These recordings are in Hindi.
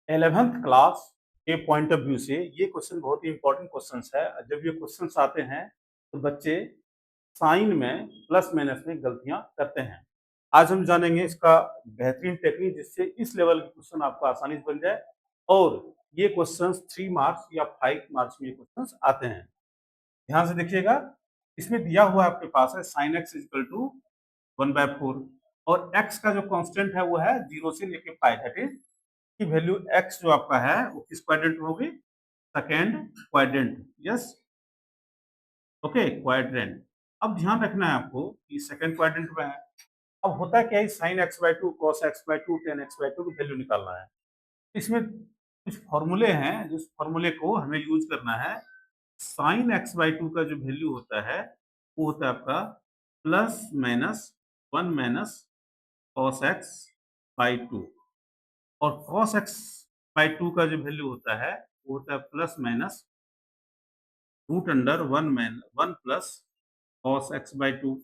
11th क्लास के पॉइंट ऑफ व्यू से ये क्वेश्चन बहुत ही इंपॉर्टेंट क्वेश्चंस है। जब ये क्वेश्चंस आते हैं तो बच्चे साइन में प्लस माइनस में गलतियां करते हैं। आज हम जानेंगे इसका बेहतरीन टेक्निक जिससे इस लेवल के क्वेश्चन आपको आसानी से बन जाए और ये क्वेश्चंस 3 मार्क्स या 5 मार्क्स में ये क्वेश्चंस आते हैं। ध्यान से देखिएगा, इसमें दिया हुआ आपके पास है sin x इक्वल टू 1/4 और x का जो कांस्टेंट है वो है 0 से लेके पाई, दैट इज की वैल्यू x जो आपका है वो किस क्वाड्रेंट में होगी? Second quadrant. Yes, okay, quadrant. अब ध्यान रखना है आपको कि सेकेंड क्वाड्रेंट में है। अब होता क्या है, sine x by to, cos x by to, ten x by to की वैल्यू निकालना है। इसमें कुछ फॉर्मूले हैं, जिस फॉर्मूले को हमें यूज करना है। साइन एक्स बाई टू का जो वैल्यू होता है वो होता है आपका plus minus 1 minus cos x by two और कॉस एक्स बाई टू का जो वैल्यू होता है वो होता है plus minus root under 1 plus cos x by two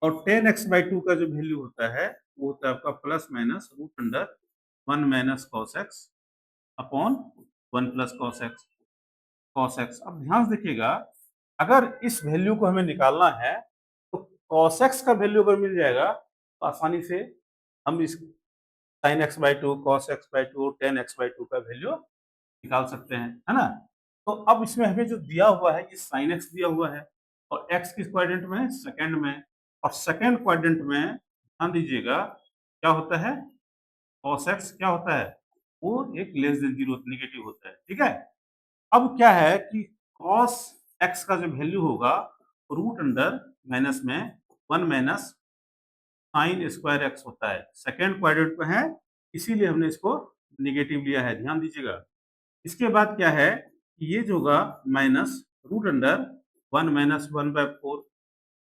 और टेन एक्स बाई टू का जो वैल्यू होता है वो होता है आपका plus minus root under 1 minus cos x upon 1 plus cos x. अब ध्यान से देखिएगा, अगर इस वैल्यू को हमें निकालना है तो कॉस एक्स का वैल्यू अगर मिल जाएगा तो आसानी से हम इस sine x by to, cos x by to, ten x by two का वैल्यू निकाल सकते हैं, है ना? तो अब इसमें हमें जो दिया हुआ है ये साइन एक्स दिया हुआ है और एक्स किस क्वाड्रेंट में है? सेकंड में। और सेकंड क्वाड्रेंट में ध्यान दीजिएगा क्या होता है? कॉस एक्स क्या होता है? वो एक लेस देन जीरो नेगेटिव होता है, ठीक है? अब क्या है कि कॉस एक्स का जो वैल्यू होगा रूट अंडर माइनस में 1 माइनस साइन स्क्वायर एक्स होता है। सेकंड क्वाड्रेंट में है इसीलिए हमने इसको नेगेटिव लिया है, ध्यान दीजिएगा। इसके बाद क्या है, ये जो होगा माइनस रूट अंडर 1 माइनस 1/4।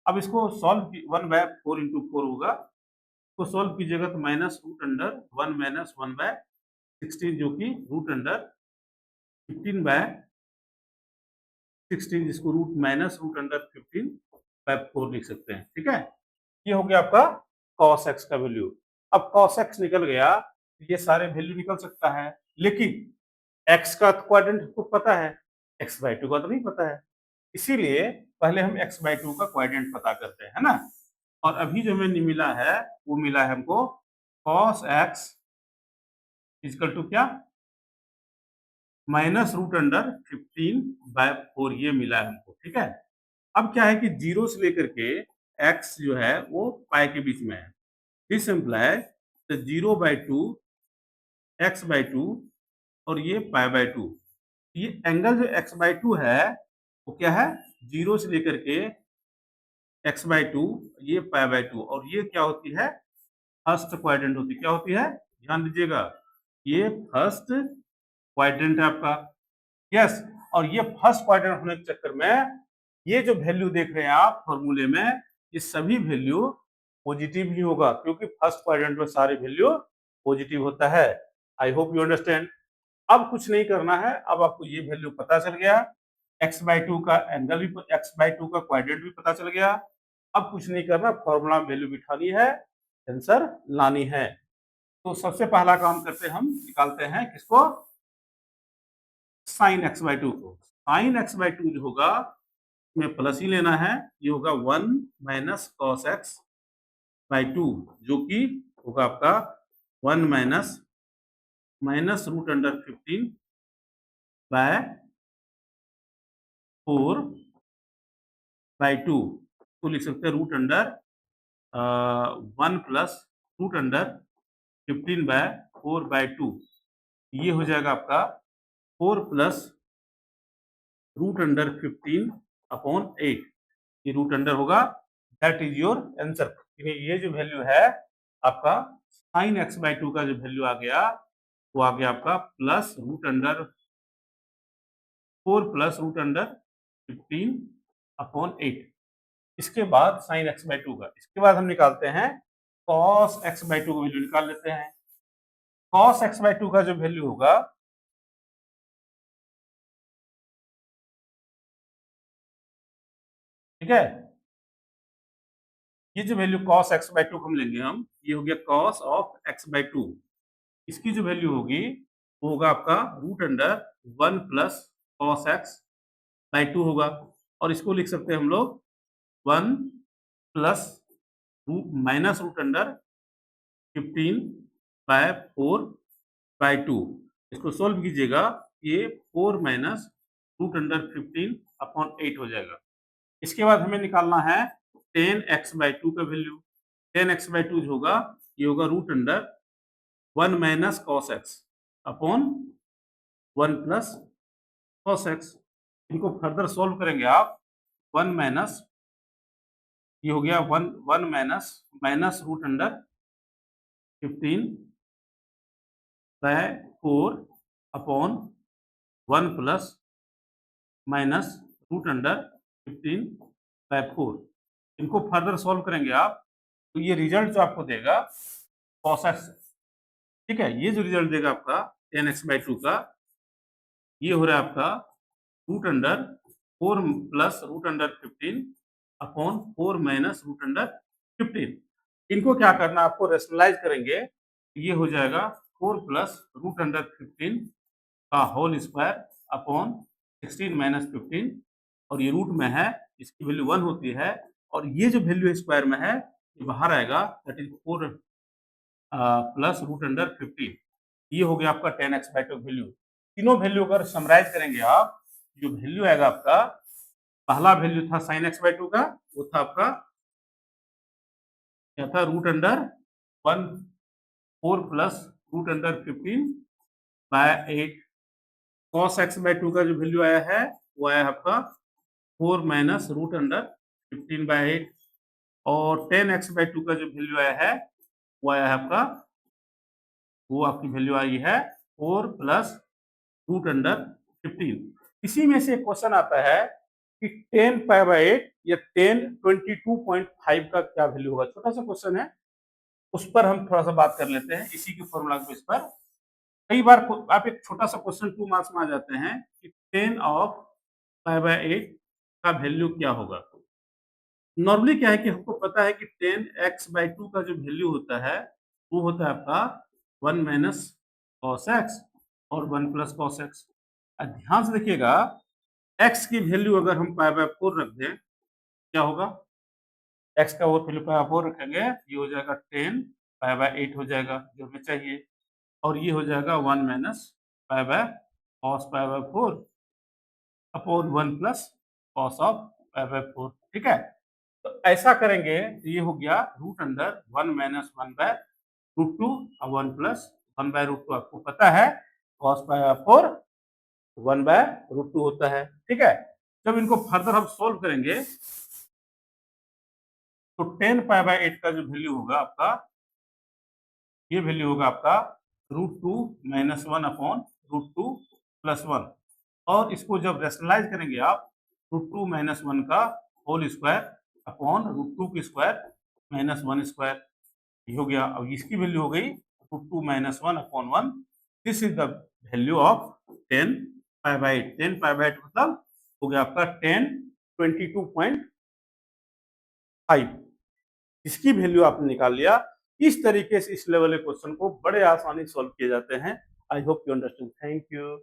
अब इसको सॉल्व 1/4 इंटू 4 होगा, इसको सॉल्व कीजिएगा तो माइनस रूट अंडर 1 माइनस 1/16 जो कि रूट अंडर 15/16, जिसको रूट माइनस रूट अंडर 15/4 लिख सकते हैं, ठीक है? ये हो गया आपका cos x का वैल्यू। अब cos x निकल गया, ये सारे वैल्यू निकल सकता है, लेकिन x का क्वाड्रेंट आपको पता है, x बाई टू का तो नहीं पता है। इसीलिए पहले हम x बाई टू का क्वाड्रेंट पता करते हैं, है ना? और अभी जो हमें मिला है वो मिला है हमको cos x इक्वल टू क्या? माइनस रूट अंडर 15/4 ये मिला है हमको, ठीक है? अब क्या है कि 0 से लेकर के x जो है वो पाई के बीच में है। दिस इम्प्लाइज द 0/2 x/2 और ये पाई/2। ये एंगल जो x/2 है वो क्या है? 0 से लेकर के x/2, ये पाई/2 और ये क्या होती है? फर्स्ट क्वाड्रेंट होती है। क्या होती है? ध्यान दीजिएगा, ये फर्स्ट क्वाड्रेंट है आपका। यस, और ये फर्स्ट क्वाड्रेंट होने के चक्कर में ये जो वैल्यू देख रहे हैं आप फॉर्मूले में, ये सभी वैल्यू पॉजिटिव ही होगा क्योंकि फर्स्ट क्वाड्रेंट में सारे वैल्यू पॉजिटिव होता है। I hope you understand. अब कुछ नहीं करना है, अब आपको ये वैल्यू पता चल गया, x/2 का एंगल भी, x/2 का क्वाड्रेंट भी पता चल गया। अब कुछ नहीं करना, फॉर्मूला में वैल्यू बिठानी है, आंसर लानी है। तो सबसे पहला काम करते हैं, हम निकालते हैं किसको? साइन x/2 को। साइन x/2 जो होगा में प्लस ही लेना है, ये होगा 1 minus cos x by to जो कि होगा आपका 1 माइनस माइनस रूट अंडर 15/4/2 तो लिख सकते हैं root under 1 plus root under 15/4/2। ये हो जाएगा आपका 4 प्लस रूट अंडर 15 अपॉन 8। ये रूट अंडर होगा, दैट इज योर आंसर। ये जो वैल्यू है आपका साइन x/2 का जो वैल्यू आ गया वो आ गया आपका plus root under 4 plus root under 15 upon 8। इसके बाद साइन x/2 का, इसके बाद हम निकालते हैं cos x/2 का वैल्यू निकाल लेते हैं। cos x/2 का जो वैल्यू होगा, ठीक है, ये जो वैल्यू cos x/2 हम लेंगे, हम ये हो गया cos ऑफ x/2 इसकी जो वैल्यू होगी वो होगा आपका root under 1 plus cos x by 2 होगा, और इसको लिख सकते हैं हम लोग 1 plus minus root under 15 by 4 by 2। इसको सोल्व कीजिएगा, ये 4 माइनस रूट अंडर 15 अपॉन 8 हो जाएगा। इसके बाद हमें निकालना है 10x बाई 2 का वैल्यू। 10x बाई 2 जो होगा ये होगा root under 1 minus cos x upon 1 plus cos x. इनको फर्दर सोल्व करेंगे आप, 1 माइनस ये हो गया 1 minus root under 15 by 4 upon 1 plus minus root under 15 by 4। इनको फर्दर सोल्व करेंगे आप, तो ये रिजल्ट जो आपको देगा cos x, ठीक है, ये जो रिजल्ट देगा आपका 10x बाई 2 का, ये हो रहा है आपका root under 4 plus root under 15 upon 4 minus root under 15। इनको क्या करना, आपको रेशनलाइज करेंगे, ये हो जाएगा 4 प्लस रूट अंडर 15 का होल स्क्वायर अपॉन 16 माइनस 15, और ये रूट में है, इसकी वैल्यू 1 होती है, और ये जो वैल्यू स्क्वायर में है ये बाहर आएगा, that is 4 plus root under 15। ये हो गया आपका 10x बाई 2 वैल्यू। तीनों वैल्यू अगर समराइज करेंगे आप, जो वैल्यू आएगा आपका, पहला वैल्यू था साइन एक्स बाई 2 का, वो था आपका क्या था, root under 1 4 plus root under 15 by 8। Cos x by 2 का जो वैल्यू आया है वो आया आपका 4 माइनस रूट अंडर 15 बाय 8, और 10x बाई 2 का जो वैल्यू आया है वो आया है आपका, वो आपकी वैल्यू आई है 4 प्लस रूट अंडर 15। इसी में से एक क्वेश्चन आता है कि 10 पाई बाय 8 या 10 22.5 का क्या वैल्यू होगा। छोटा सा क्वेश्चन है, उस पर हम थोड़ा सा बात कर लेते हैं इसी के फॉर्मूला के बेस पर। कई बार आप एक छोटा सा क्वेश्चन 2 मार्क्स में आ जाते हैं कि 10 ऑफ पाई बाय 8 का वैल्यू क्या होगा। नॉर्मली क्या है कि हमको पता है कि 10x बाई 2 का जो वैल्यू होता है वो होता है आपका 1 माइनस कॉस एक्स और 1 प्लस कॉस एक्स। ध्यान से देखिएगा, x की वैल्यू अगर हम पाई बाय 4 रख दें, क्या होगा, x का वो वैल्यू पाई बाय 4 रखेंगे, ये हो जाएगा 10 पाई बाय 8 हो जाएगा जो हमें चाहिए, और ये हो जाएगा 1 minus pi by cos pi by 4 upon 1 plus cos of pi by 4। ठीक है, तो ऐसा करेंगे तो ये हो गया root under 1 minus 1 by root 2 और 1 प्लस 1 बाय रूट 2। आपको पता है cos pi by 4 1 by root 2 होता है। ठीक है, जब इनको फर्दर हम सोल्व करेंगे तो 10 पाई बाय 8 का जो वैल्यू होगा आपका, ये वैल्यू होगा आपका root 2 minus 1 upon root 2 plus 1, और इसको जब रेशनलाइज करेंगे आप, रूट 2 माइनस 1 का होल स्क्वायर अपॉन रूट 2 की स्क्वायर माइनस 1 स्क्वायर, ये हो गया। अब इसकी वैल्यू हो गई root 2 minus 1 upon 1। This is the value of 10 pi by 8। 10 pi by 8 मतलब हो गया आपका 10 22.5। इसकी वैल्यू आपने निकाल लिया। इस तरीके से इस लेवल के क्वेश्चन को बड़े आसानी से सॉल्व किए जाते हैं। I hope you understand. Thank you.